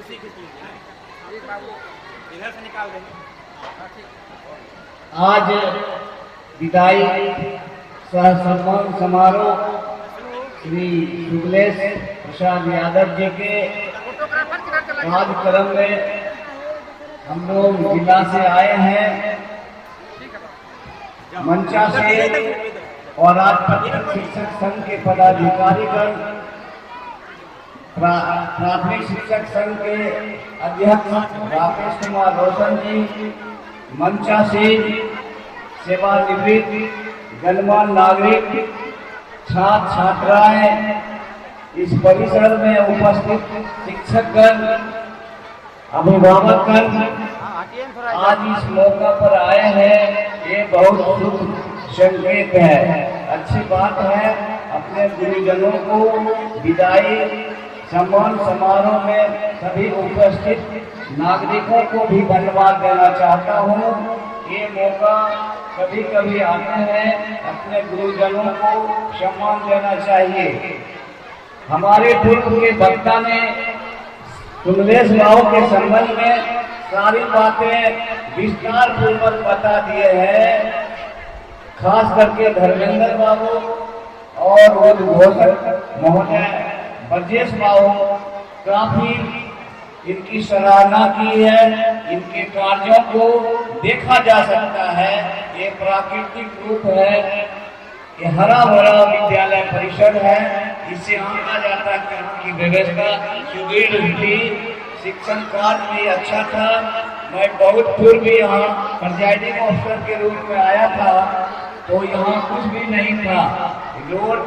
आज विदाई सह सम्मान समारोह श्री शुक्लेश प्रसाद यादव जी के कार्यक्रम में हम लोग जिला से आए हैं, मंचा से और आज प्राथमिक शिक्षक संघ के पदाधिकारीगण, प्राथमिक शिक्षक संघ के अध्यक्ष राकेश कुमार रोशन जी, मंचा से सेवानिवृत्त गणमान्य नागरिक, छात्र छात्राएं, इस परिसर में उपस्थित शिक्षकगण, अभिभावकगण आज इस मौका पर आए हैं। ये बहुत शुभ संकेत है, अच्छी बात है। अपने गुरुजनों को विदाई सम्मान समारोह में सभी उपस्थित नागरिकों को भी धन्यवाद देना चाहता हूँ। ये मौका कभी कभी आते हैं, अपने गुरुजनों को सम्मान देना चाहिए। हमारे पूर्व के वक्ता ने शुक्लेश बाबू के संबंध में सारी बातें विस्तार पूर्वक बता दिए हैं, खास करके धर्मेंद्र बाबू और उद्घोषक महोदय ब्रजेश बाबू काफी इनकी सराहना की है। इनके कार्यों को देखा जा सकता है, ये प्राकृतिक रूप है, ये हरा भरा विद्यालय परिसर है। इससे आना जाता है कि व्यवस्था सुदृढ़ थी, शिक्षण कार्य भी अच्छा था। मैं बहुत पूर्व यहाँ प्रिजाइडिंग ऑफिसर के रूप में आया था, तो यहाँ कुछ भी नहीं था। रोड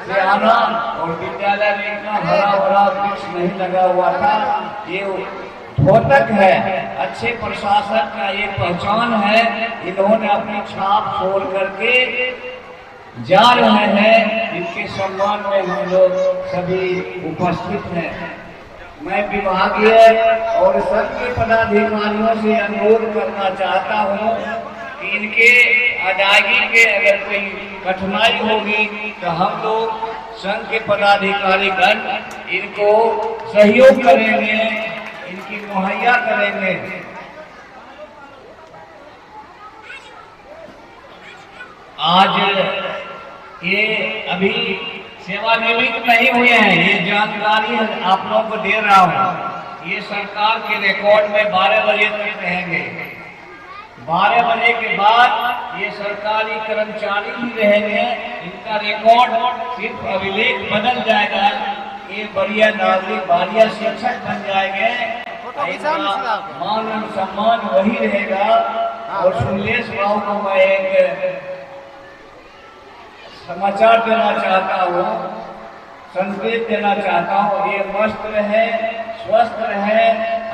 से आना और विद्यालय में इतना हरा भरा वृक्ष नहीं लगा हुआ था। ये द्योतक है, अच्छे प्रशासक का ये पहचान है। इन्होंने अपनी छाप छोड़ करके जा रहे हैं, इनके सम्मान में हम लोग सभी उपस्थित हैं। मैं विभागीय और संघ के पदाधिकारियों से अनुरोध करना चाहता हूँ कि इनके अदायगी के अगर कोई कठिनाई होगी तो हम लोग संघ के पदाधिकारीगण इनको सहयोग करेंगे, इनकी मुहैया करेंगे। आज ये अभी सेवानिवृत्त नहीं हुए हैं, ये जानकारी आप लोगों को दे रहा हूँ। ये सरकार के रिकॉर्ड में 12 बजे तक रहेंगे। 12 बजे के बाद ये सरकारी कर्मचारी ही रहेंगे, इनका रिकॉर्ड सिर्फ अभिलेख बदल जाएगा। ये बढ़िया नागरिक, बढ़िया शिक्षक बन जाएंगे, मान और सम्मान वही रहेगा। और शुक्लेश बाबू को मैं एक समाचार देना चाहता हूँ, संकेत देना चाहता हूँ। ये मस्त रहे, स्वस्थ रहे,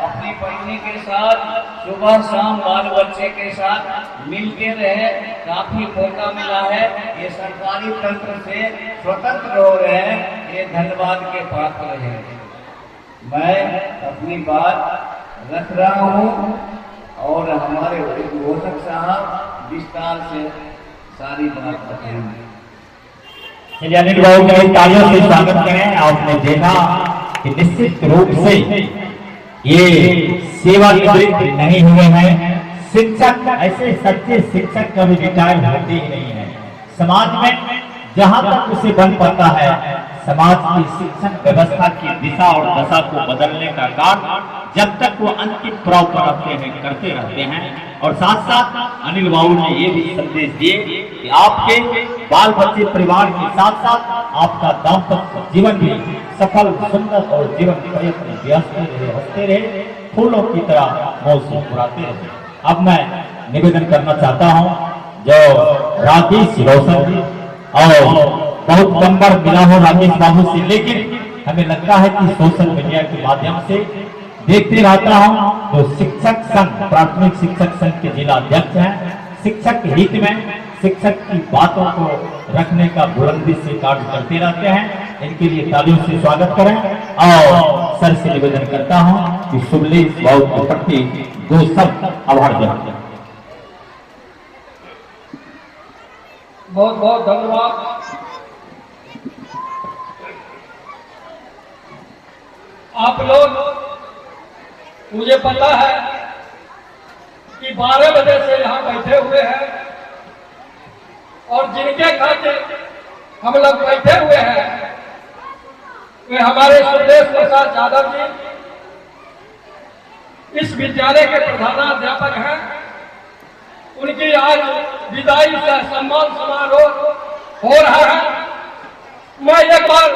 अपनी पत्नी के साथ सुबह शाम बाल बच्चे के साथ मिलते रहे। काफी मौका मिला है, ये सरकारी तंत्र से स्वतंत्र हो रहे हैं, ये धन्यवाद के पात्र हैं। मैं अपनी बात रख रहा हूँ और हमारे उद्घोषक साहब विस्तार से सारी बात बताएंगे। चलिए अनिल बाबू के तालियों से स्वागत करें। आपने देखा कि निश्चित रूप से ये सेवानिवृत्त नहीं हुए हैं। शिक्षक ऐसे सच्चे शिक्षक कभी रिटायर होते ही नहीं है। समाज में जहां तक उसे बन पाता है, समाज की शिक्षण व्यवस्था की दिशा और दशा को बदलने का काम जब तक वो अंतिम प्राव करते रहते हैं। और साथ साथ अनिल बाबू ने ये भी संदेश दिए कि आपके बाल बच्चे परिवार के साथ साथ आपका दाम्पत्य जीवन भी सफल, सुंदर और जीवन प्रयत्न व्यस्त रहे, हंसते रहे, फूलों की तरह मौज मुस्कुराते रहे। अब मैं निवेदन करना चाहता हूँ, जो राकेश रोशन जी, और बहुत नंबर मिला हो राकेश बाबू से, लेकिन हमें लगता है कि सोशल मीडिया के माध्यम से देखते रहता हूँ तो शिक्षक संघ, प्राथमिक शिक्षक संघ के जिला अध्यक्ष हैं। शिक्षक हित में शिक्षक की बातों को रखने का बुलंदी से कार्य करते रहते हैं। इनके लिए तालियों से स्वागत करें और सर से निवेदन करता हूँ कि शुक्लेश बाबू के प्रति 2 शब्द आभार व्यक्त करें। बहुत बहुत धन्यवाद। आप लोग मुझे पता है कि 12 बजे से यहाँ बैठे हुए हैं और जिनके खातिर हम लोग बैठे हुए हैं वे हमारे सुरेश प्रसाद यादव जी इस विद्यालय के प्रधानाध्यापक हैं। उनकी आज विदाई से सम्मान समारोह हो रहा है। मैं एक बार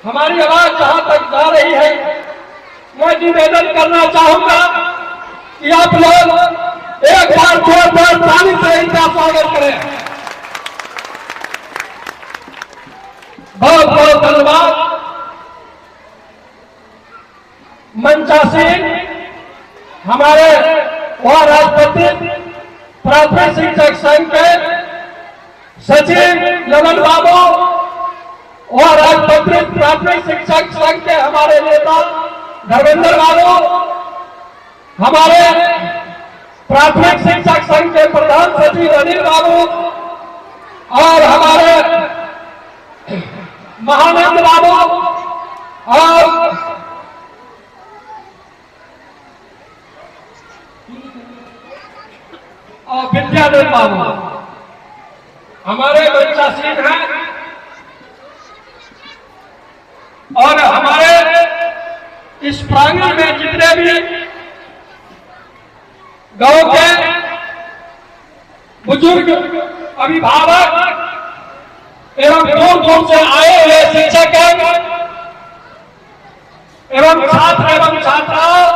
हमारी आवाज जहां तक जा रही है, मैं निवेदन करना चाहूंगा कि आप लोग एक बार जोरदार ताली से इनका स्वागत करें। बहुत बहुत धन्यवाद। मंचासीन हमारे वह राष्ट्रपति प्राथमिक शिक्षक संघ के सचिव ललन बाबू और राष्ट्रपति प्राथमिक शिक्षक संघ के हमारे नेता धर्मेंद्र बाबू, हमारे प्राथमिक शिक्षक संघ के प्रधान सचिव अनिल बाबू और हमारे महानंद बाबू और विद्यानंद बाबू हमारे मंचासीन हैं और हमारे इस प्रांगण में जितने भी गांव के बुजुर्ग अभिभावक एवं दूर दूर से आए हुए शिक्षक एवं छात्र एवं छात्राओं,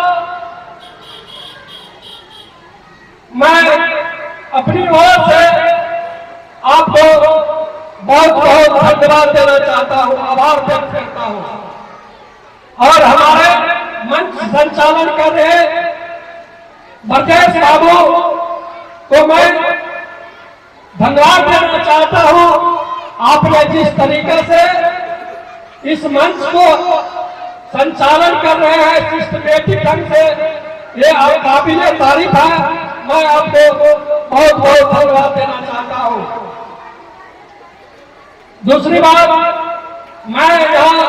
मैं अपनी ओर से आपको बहुत बहुत धन्यवाद देना चाहता हूं, आभार व्यक्त करता हूं। और हमारे मंच संचालन कर रहे ब्रजेश बाबू को मैं धन्यवाद देना चाहता हूं। आपने जिस तरीके से इस मंच को संचालन कर रहे हैं सिस्टमेटिक ढंग से, ये काबिल तारीफ है। मैं आपको बहुत बहुत धन्यवाद देना चाहता हूं। दूसरी बात, मैं यहाँ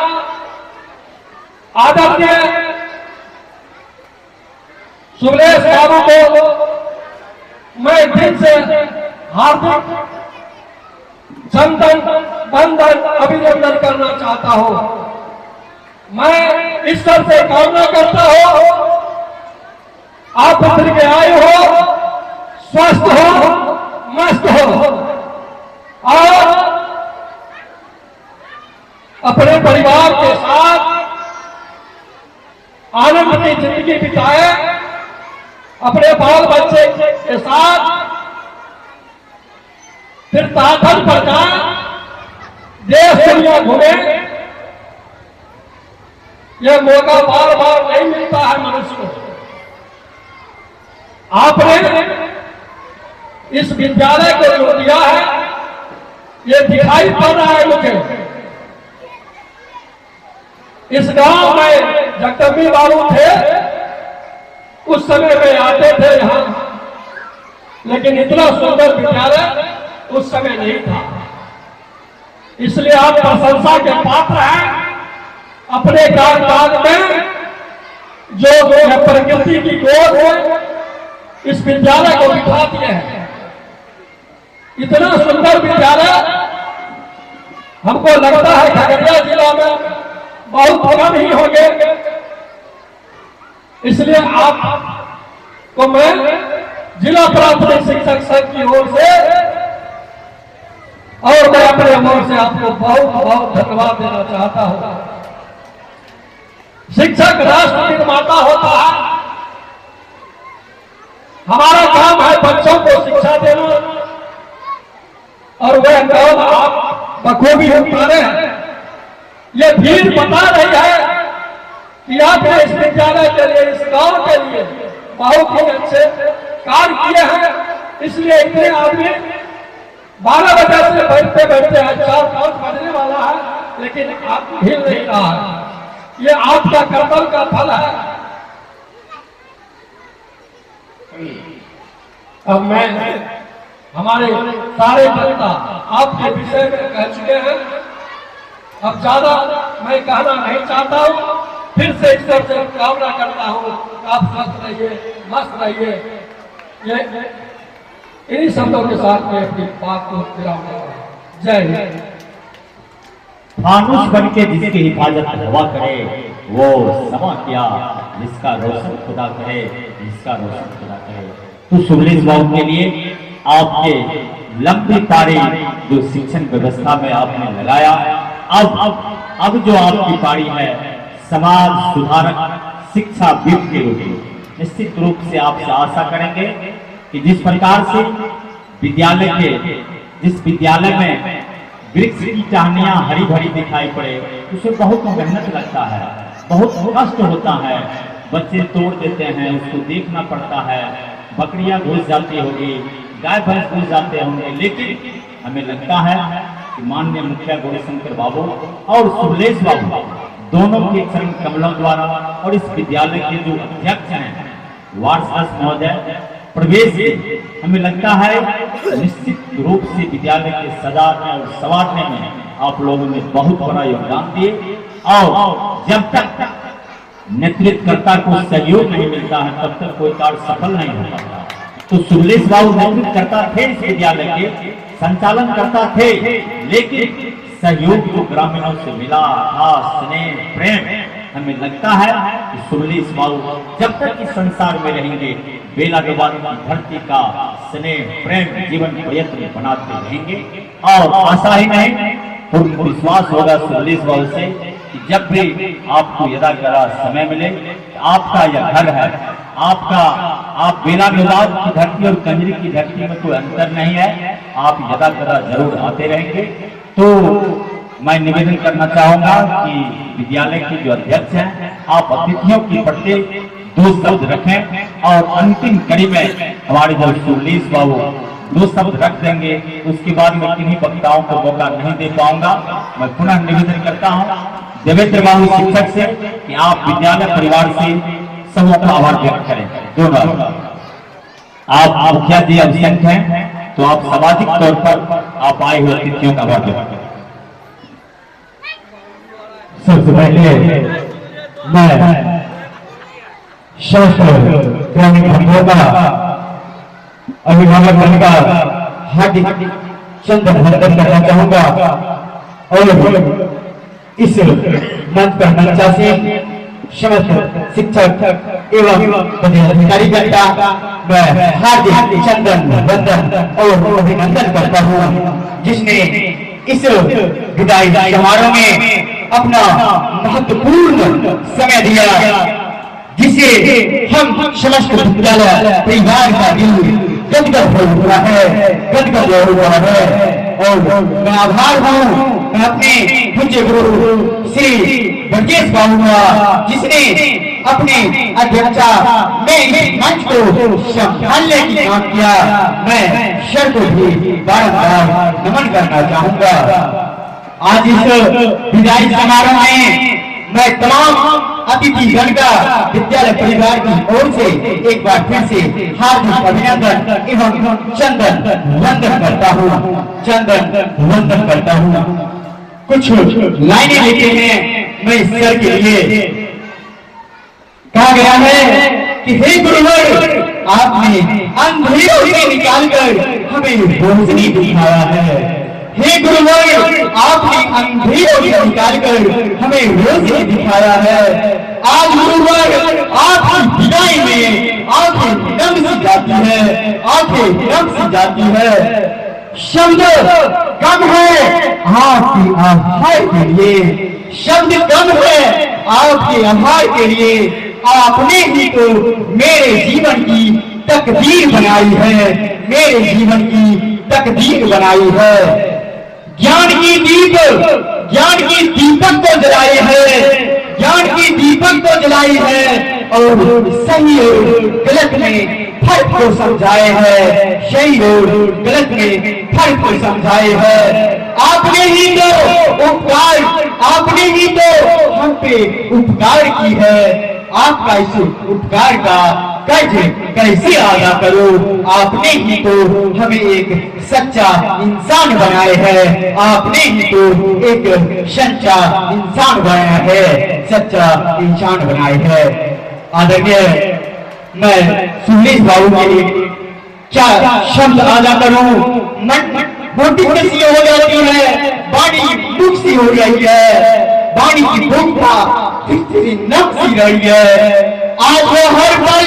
आदरणीय सुरेश बाबू को मैं दिल से हार्दिक बंधन अभिनंदन करना चाहता हूं। मैं ईश्वर से कामना करता हूं आप उतर के आए हो, स्वस्थ हो, मस्त हो और अपने परिवार के साथ आनंद की जिंदगी बिताए, अपने बाल बच्चे के साथ फिर ताकत पर जाए, देश दुनिया घूमे। यह मौका बार बार नहीं मिलता है मनुष्य को। आपने इस विद्यालय को जो दिया है, ये दिखाई पड़ रहा है मुझे। इस गांव में जगदम्बी बाबू थे, उस समय में आते थे यहाँ, लेकिन इतना सुंदर विद्यालय उस समय नहीं था। इसलिए आप प्रशंसा के पात्र हैं। अपने कार्यकाल में जो प्रकृति की गोद है, इस विद्यालय को बिठा दिए हैं। इतना सुंदर विद्यालय हमको लगता है खगड़िया जिला में बहुत कम ही होंगे। इसलिए आपको मैं जिला प्राथमिक शिक्षक संघ की ओर से और मैं अपने ओर से आपको बहुत बहुत धन्यवाद देना चाहता हूं। शिक्षक राष्ट्र निर्माता होता है। हमारा काम है बच्चों को शिक्षा देना और वह काम आप बखूबी उतारे हैं। ये भीड़ बता रही है कि आपने इस विद्यालय के लिए, इस गांव के लिए बहुत ही अच्छे कार्य किए हैं। इसलिए इतने आदमी 12 बजे से बैठते बैठते 4-5 बजने वाला है, लेकिन आप हिल नहीं रहा है। ये आपका कर्तव्य का फल है। अब मैं हमारे सारे जनता आपके विषय में कह चुके हैं। अब ज्यादा मैं कहना नहीं चाहता हूं। फिर से ईश्वर से कामना करता हूँ आप स्वस्थ रहिए, मस्त रहिए। ये इन्हीं शब्दों के साथ मैं अपनी बात को विराम देता हूँ। जय हिंद। फानुस बन के जिसकी हिफाजत हवा करे, वो समा क्या जिसका रोशन खुदा करे, जिसका रोशन खुदा करे। तो सुबलेश बाबू के लिए आपके लंबी तारीख जो शिक्षण व्यवस्था में आपने लगाया, अब जो आपकी पारी है समाज सुधारक शिक्षाविद के रूप में, निश्चित रूप से आपसे आशा करेंगे कि जिस प्रकार से जिस विद्यालय में वृक्ष की टहनियां हरी भरी दिखाई पड़े, उसे बहुत मेहनत लगता है, बहुत कष्ट होता है, बच्चे तोड़ देते हैं, उसको देखना पड़ता है, बकरियां घुस जाती होगी, गाय भैंस घुस जाते होंगे, लेकिन हमें लगता है कि माननीय मुखिया गौरीशंकर बाबू और सुबलेश बाबू दोनों के चरण कमलों द्वारा और इस विद्यालय के जो अध्यक्ष हैं वार्ड सदस्य महोदय प्रवेश से, हमें लगता है निश्चित रूप से विद्यालय के सजाने और संवारने में आप लोगों ने बहुत बड़ा योगदान दिए। और जब तक नेतृत्वकर्ता को सहयोग नहीं मिलता है तब तक कोई कार्य सफल नहीं हो पाता। तो सुबलेश बाबू नेतृत्वकर्ता थे, इस विद्यालय के संचालन करता थे, लेकिन सहयोग जो ग्रामीणों से मिला था, स्नेह प्रेम, हमें लगता है कि सुबलेश बाबू जब तक इस संसार में रहेंगे बेला के बाद धरती का स्नेह प्रेम जीवन प्रयत्न बनाते रहेंगे। और आशा ही नहीं पूर्ण विश्वास होगा सुबलेश बाबू से कि जब भी आपको यदा कदा समय मिले, आपका यह घर है, आप बेला विवाद की धरती और कंजरी की धरती में कोई अंतर नहीं है, आप यदा कदा जरूर आते रहेंगे। तो मैं निवेदन करना चाहूंगा कि विद्यालय के जो अध्यक्ष हैं, आप अतिथियों के प्रति 2 शब्द रखें और अंतिम कड़ी में हमारे जो सुबलेश बाबू 2 शब्द रख देंगे, उसके बाद मैं किन्हीं वक्ताओं को मौका नहीं दे पाऊंगा। मैं पुनः निवेदन करता हूं देवेंद्र बाबू शिक्षक से कि आप विद्यालय परिवार से सबका आभार व्यक्त करें। दोनों आप मुखिया जी अभिषेक हैं, तो आप सामाजिक तौर पर आप आए हुए अतिथियों का आभार व्यक्त करें। सबसे पहले मैं समस्त ग्रामीण भक्तों का अभिभावक बनकर हार्दिक चंद्रवंदन करना चाहूंगा और इस मंच पर मंचा से समस्त शिक्षक एवं पदाधिकारी का मैं हार्दिक चंदन वंदन और अभिनंदन करता हूँ, जिसने इस विदाई समारोह में अपना महत्वपूर्ण समय दिया, जिसे हम समस्त विद्यालय परिवार का दिल गदगद हो हुआ है, गदगद हो हुआ है। और मैं आभार हूँ मैं अपने पूज्य गुरु श्री ब्रजेश बाबू का, जिसने अपने अध्यक्षता में इस मंच को संभालने की काम किया। मैं सर को भी बारंबार नमन करना चाहूंगा। आज इस विदाई समारोह में मैं तमाम अतिथिगण का विद्यालय परिवार की ओर से एक बार फिर से हार्दिक अभिनंदन एवं चंदन वंदन करता हूँ, चंदन वंदन करता हूँ। कुछ लाइनें लिखे हैं मैं इस सर के लिए। कहा गया है कि हे गुरुवर, आपने अंधेरों से निकालकर हमें रोशनी दिखाया है। हे गुरुवर, आपने अंधेरों से निकालकर हमें रोशनी दिखाया है। आज गुरुवर आपकी विदाई में आंखें नम सी जाती है, आंखें नम सी जाती है। शब्द कम है आपकी आभार के लिए, शब्द कम है आपके आभार के लिए। आपने ही तो मेरे जीवन की तकदीर बनाई है, मेरे जीवन की तकदीर बनाई है। ज्ञान की दीपक को जलाई है, ज्ञान की दीपक को जलाई है और सही और गलत में फर्क को समझाए है, सही और गलत में फर्क को समझाए है। आपने ही तो उपकार, आपने ही तो हम पे उपकार की है। आपका इस उपकार का कर्ज कैसे अदा करूं? आपने ही तो हमें एक सच्चा इंसान बनाए हैं, आपने ही तो एक सच्चा इंसान बनाया है, सच्चा इंसान बनाए है। आदरणीय, मैं सुरेश बाबू के लिए क्या शब्द अदा करूं? मन मोटी कैसी हो जाती है, वाणी दुख सी हो रही है, वाणी की भूखा फिक्री नक सी रही है। आज वो हर पल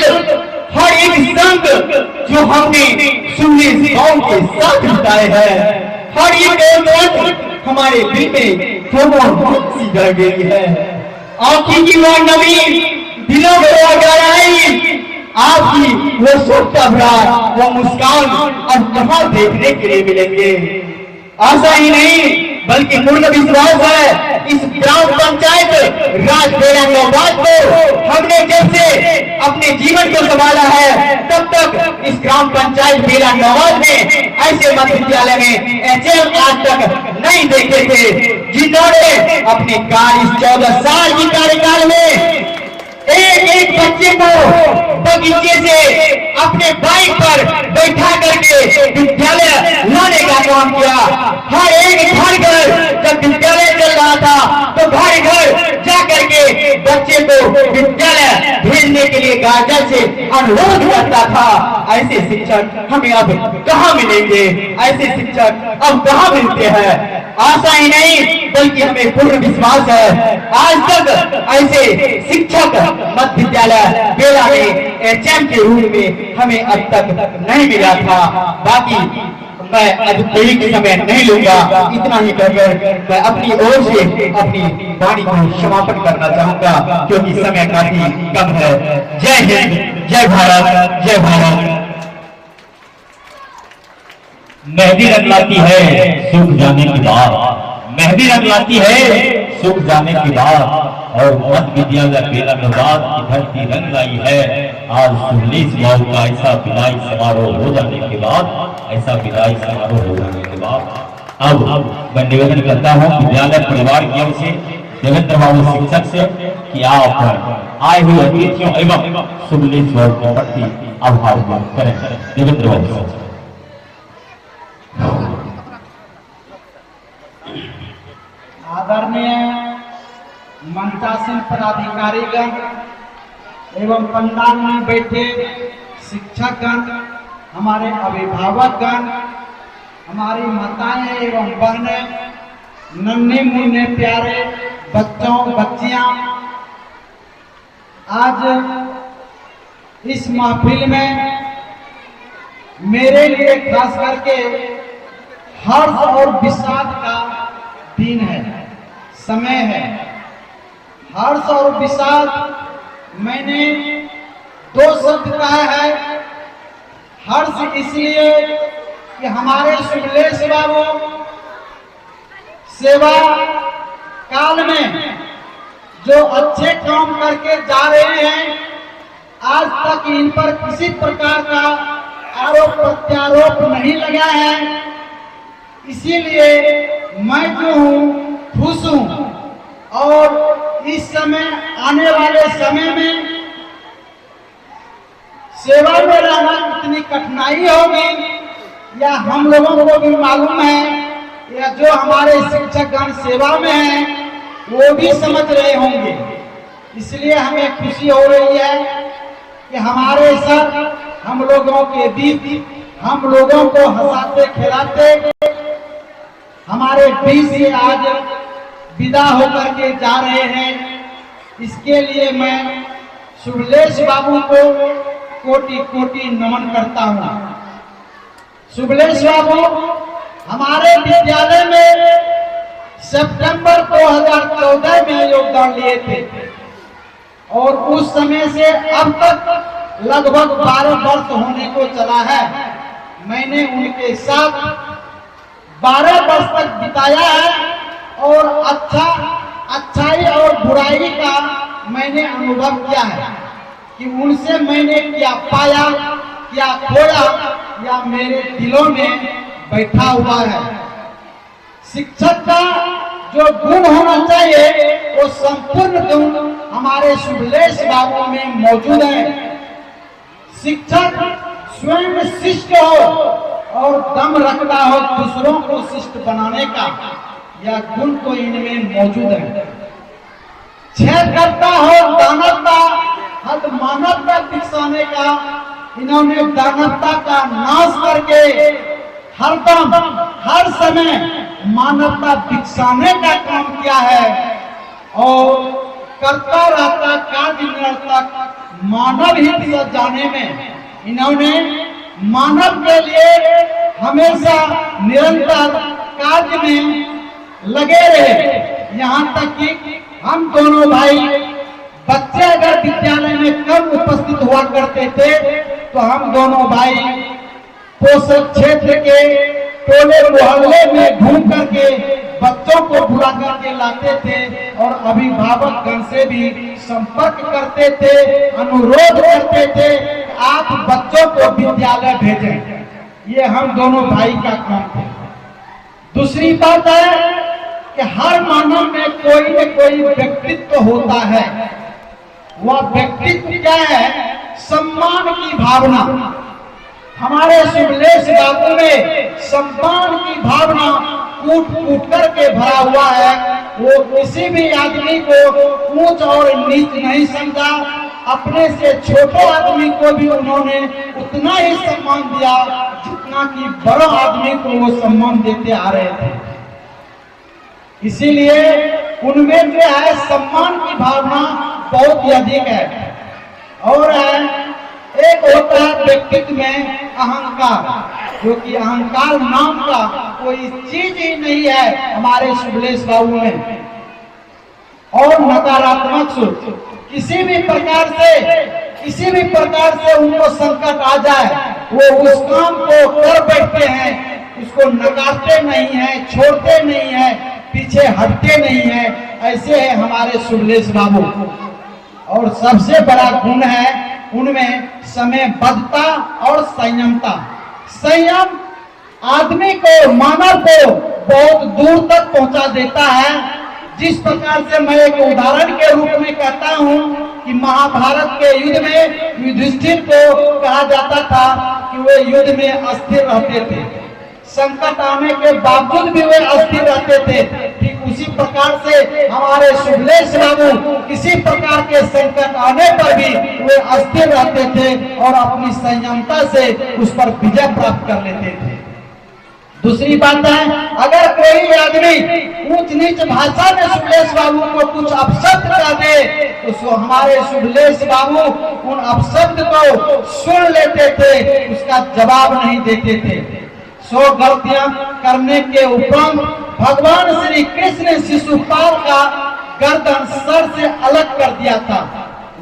हर एक संग जो हमने सुरेश बाबू के साथ बिताए हैं, हर एक बात हमारे दिल में थोड़ा सी रह गई है। आंखी की वो नमी दिलों में आ गई, आपकी वो सोचा भरा वो मुस्कान अब कहां देखने के लिए मिलेंगे? आशा ही नहीं बल्कि पूर्ण विश्वास है, इस ग्राम पंचायत राज बेड़ा नौबाद को हमने जब से अपने जीवन को संभाला है, तब तक इस ग्राम पंचायत बेड़ा नौबाद में ऐसे मध्य विद्यालय में एचएम आज तक नहीं देखे थे, जिन्होंने अपने कार्य 14 साल की कार्यकाल में एक एक बच्चे को बगीचे से अपने बाइक पर बैठा करके विद्यालय लाने का काम किया। हर एक घर जब विद्यालय चल रहा था तो घर घर जा करके बच्चे को विद्यालय भेजने के लिए गार्जियन से अनुरोध करता था। ऐसे शिक्षक हमें अब कहाँ मिलेंगे? ऐसे शिक्षक अब कहाँ मिलते हैं? आशा ही नहीं बल्कि हमें पूर्ण विश्वास है, आज तक ऐसे शिक्षक मध्य विद्यालय बेड़ा में एचएम के रूप में हमें अब तक नहीं मिला था। बाकी मैं अधिक समय नहीं लूंगा, इतना ही कहकर मैं अपनी ओर से अपनी वाणी को समापन करना चाहूंगा, क्योंकि समय काफी कम है। जय हिंद, जय भारत, जय भारत। मेहंदी रंग लाती है सूख जाने की बात, मेहंदी रंग लाती है सूख जाने की बात, और मध्य विद्यालय बेड़ा नौबाद की धरती रंग लाई है। आज सुरेश बाबू का ऐसा विदाई समारोह हो जाने के बाद, ऐसा विदाई समारोह हो जाने के बाद अब मैं निवेदन करता हूँ विद्यालय परिवार की ओर से देवेंद्र बाबू शिक्षक से कि आप आए हुए अतिथियों एवं सुरेश बाबू के प्रति आभार व्यक्त करें। देवेंद्र बाबू। आदरणीय मंचासीन पदाधिकारीगण एवं पंडाल में बैठे शिक्षकगण, हमारे अभिभावकगण, हमारी माताएं एवं बहनें, नन्हे मुन्ने प्यारे बच्चों बच्चियां, आज इस महफिल में मेरे लिए खास करके हर्ष और विषाद का दिन है, समय है। हर्ष और विषाद मैंने दो शब्द कहा है। हर्ष इसलिए कि हमारे सुरेश बाबू सेवा काल में जो अच्छे काम करके जा रहे हैं, आज तक इन पर किसी प्रकार का आरोप प्रत्यारोप नहीं लगा है। इसीलिए मैं जो हूँ खुश हूँ, और इस समय आने वाले समय में सेवा में रहना कितनी कठिनाई होगी या हम लोगों को भी मालूम है, या जो हमारे शिक्षकगण सेवा में हैं वो भी समझ रहे होंगे। इसलिए हमें खुशी हो रही है कि हमारे सर हम लोगों के बीच, हम लोगों को हंसाते खिलाते हमारे बीच से आज विदा होकर के जा रहे हैं। इसके लिए मैं सुरेश बाबू को कोटि कोटि नमन करता हूँ। सुरेश बाबू हमारे विद्यालय में सितंबर 2014 में योगदान लिए थे, और उस समय से अब तक लगभग 12 वर्ष होने को चला है। मैंने उनके साथ 12 वर्ष तक बिताया है, और अच्छाई और बुराई का मैंने अनुभव किया है कि उनसे मैंने क्या पाया, क्या खोया, या मेरे दिलों में बैठा हुआ है। शिक्षक का जो गुण होना चाहिए वो संपूर्ण गुण हमारे शुभलेश बाबू में मौजूद है। शिक्षक स्वयं शिष्ट हो और दम रखता हो दूसरों को शिष्ट बनाने का, यह गुण तो इनमें मौजूद है। छेद करता हो दानवता, हद मानवता दिखाने का, इन्होंने दानवता का नाश करके हरदम हर समय मानवता दिखाने का काम किया है और करता रहता कार्य निरंतर मानव हित सजाने में इन्होंने मानव के लिए हमेशा निरंतर कार्य में लगे रहे। यहाँ तक कि हम दोनों भाई बच्चे अगर विद्यालय में कम उपस्थित हुआ करते थे तो हम दोनों भाई पोषक क्षेत्र के टोले मोहल्ले में घूम करके बच्चों को बुला करके लाते थे और अभिभावक गण से भी संपर्क करते थे, अनुरोध करते थे कि आप बच्चों को विद्यालय भेजें। ये हम दोनों भाई का काम था। दूसरी बात है कि हर मानव में कोई न कोई व्यक्तित्व होता है। वह व्यक्तित्व क्या है? सम्मान की भावना। हमारे शुभलेश बाबू में सम्मान की भावना कूट कूट करके भरा हुआ है। वो किसी भी आदमी को ऊंच और नीच नहीं समझा। अपने से छोटे आदमी को भी उन्होंने उतना ही सम्मान दिया जितना कि बड़ा आदमी को वो सम्मान देते आ रहे थे। इसीलिए उनमें जो है सम्मान की भावना बहुत ही अधिक है। और एक होता है व्यक्तित्व में अहंकार, जो कि अहंकार नाम का कोई चीज ही नहीं है हमारे शुभलेश बाबू में। और नकारात्मक सोच, किसी भी प्रकार से उनको संकट आ जाए वो उस काम को कर बैठते हैं, उसको नकारते नहीं है, छोड़ते नहीं है, पीछे हटते नहीं है। ऐसे है हमारे शुभलेश बाबू। और सबसे बड़ा गुण है उनमें समयबद्धता और संयमता। संयम आदमी को, मानव को बहुत दूर तक पहुंचा देता है। जिस प्रकार से मैं एक उदाहरण के रूप में कहता हूं कि महाभारत के युद्ध में युधिष्ठिर को कहा जाता था कि वे युद्ध में अस्थिर रहते थे, संकट आने के बावजूद भी वे अस्थिर रहते थे। ठीक उसी प्रकार से हमारे शुभलेश बाबू किसी प्रकार के संकट आने पर भी वे अस्थिर रहते थे और अपनी संयमता से उस पर विजय प्राप्त कर लेते थे। दूसरी बात है, अगर कोई आदमी ऊंच नीच भाषा में शुभलेश बाबू को कुछ अपशब्द कर दे तो हमारे शुभलेश बाबू उन अपशब्द को सुन लेते थे, उसका जवाब नहीं देते थे। 100 गलतियां करने के उपरांत भगवान श्री कृष्ण ने शिशुपाल का गर्दन सर से अलग कर दिया था,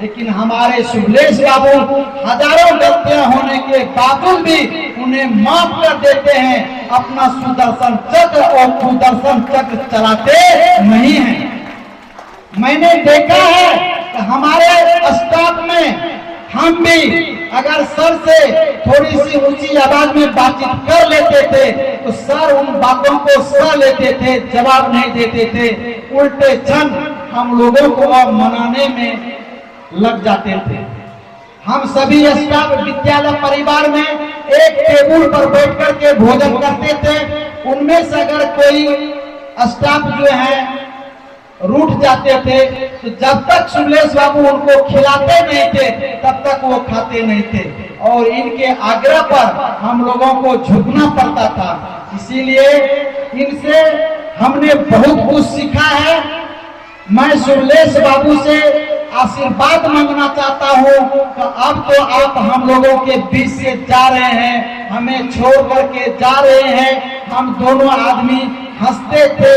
लेकिन हमारे शुभलेश बाबू हजारों गलतियां होने के बावजूद भी उन्हें माफ कर देते हैं। अपना सुदर्शन चक्र और सुदर्शन चक्र चलाते नहीं हैं। मैंने देखा है कि हमारे स्टाफ में हम भी अगर सर से थोड़ी सी ऊंची आवाज में बातचीत कर लेते थे तो सर उन बातों को सह लेते थे, जवाब नहीं देते थे। उल्टे क्षण हम लोगों को मनाने में लग जाते थे। हम सभी स्टाफ विद्यालय परिवार में एक टेबल पर बैठ करके भोजन करते थे। उनमें से अगर कोई स्टाफ जो है रूठ जाते थे तो जब तक शुभलेश बाबू उनको खिलाते नहीं थे तब तक वो खाते नहीं थे और इनके आग्रह पर हम लोगों को झुकना पड़ता था। इसीलिए इनसे हमने बहुत कुछ सीखा है। मैं शुभलेश बाबू से आशीर्वाद मांगना चाहता हूँ तो अब तो आप हम लोगों के बीच से जा रहे हैं, हमें छोड़ करके जा रहे हैं। हम दोनों आदमी हंसते थे,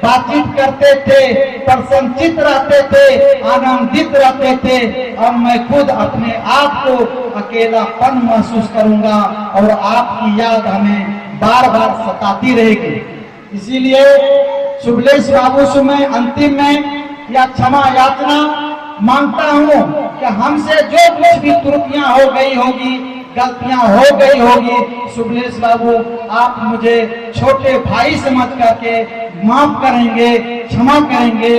बातचीत करते थे, प्रसन्नचित रहते थे, आनंदित रहते थे। अब मैं खुद अपने आप को अकेलापन महसूस करूंगा और आपकी याद हमें बार बार सताती रहेगी। इसीलिए शुभलेश बाबू से मैं अंतिम में या क्षमा याचना मांगता हूँ कि हमसे जो कुछ भी त्रुटियां हो गई होगी, गलतियां हो गई होगी, शुभलेश बाबू आप मुझे छोटे भाई समझ करके माफ करेंगे, क्षमा करेंगे।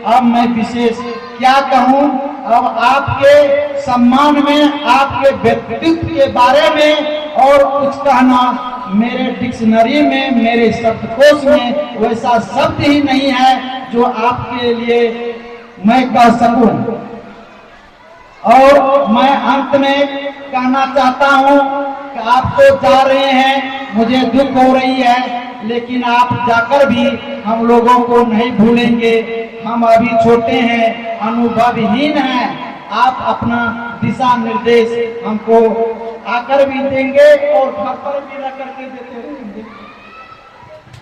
अब मैं विशेष क्या कहूं। अब आपके सम्मान में, आपके व्यक्तित्व के बारे में और कुछ कहना मेरे डिक्शनरी में, मेरे शब्दकोश में वैसा शब्द ही नहीं है जो आपके लिए मैं कह सकूं। और मैं अंत में कहना चाहता हूं कि आप तो जा रहे हैं, मुझे दुख हो रही है, लेकिन आप जाकर भी हम लोगों को नहीं भूलेंगे। हम अभी छोटे हैं, अनुभवहीन हैं। आप अपना दिशा निर्देश हमको आकर भी देंगे और घर पर भी रह करके देते रहेंगे।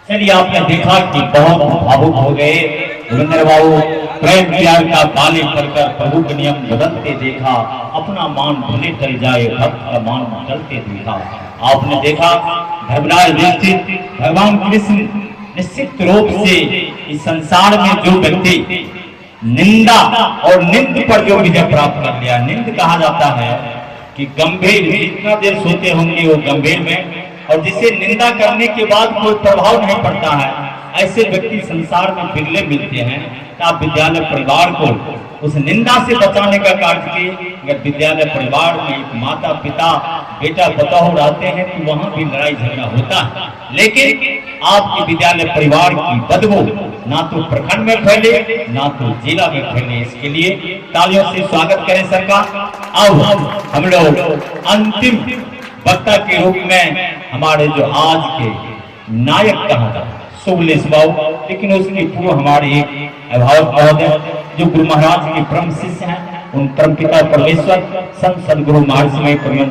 चलिए, आपने देखा कि बहुत भावुक हो गए रविंद्र बाबू। प्रेम प्यार का बाले पड़कर प्रभु के नियम बदलते देखा, अपना मान भूले चल जाए, भक्त का मान बदलते देखा। आपने देखा धर्मराज निश्चित भगवान कृष्ण निश्चित रूप से इस संसार में जो व्यक्ति निंदा और निंद पर जो विजय प्राप्त कर लिया, निंद कहा जाता है कि गंभीर, जितना देर सोते होंगे वो गंभीर में, और जिसे निंदा करने के बाद कोई प्रभाव नहीं पड़ता है, ऐसे व्यक्ति संसार में बिरले मिलते हैं। तो आप विद्यालय परिवार को उस निंदा से बचाने का कार्य किए। अगर विद्यालय परिवार में एक माता पिता बेटा बतौर रहते हैं तो वहां भी लड़ाई झगड़ा होता है, लेकिन आपके विद्यालय परिवार की बदबू ना तो प्रखंड में फैले ना तो जिला में फैले, इसके लिए तालियों से स्वागत करें सरकार। अब हम लोग अंतिम वक्ता के रूप में हमारे जो आज के नायक कहा था सुबलेश बाबू, लेकिन उसके पूर्व हमारे एक अभिभावक महोदय जो गुरु महाराज के परम शिष्य हैं, उन परम पिता परमेश्वर संत सदगुरु महाराज में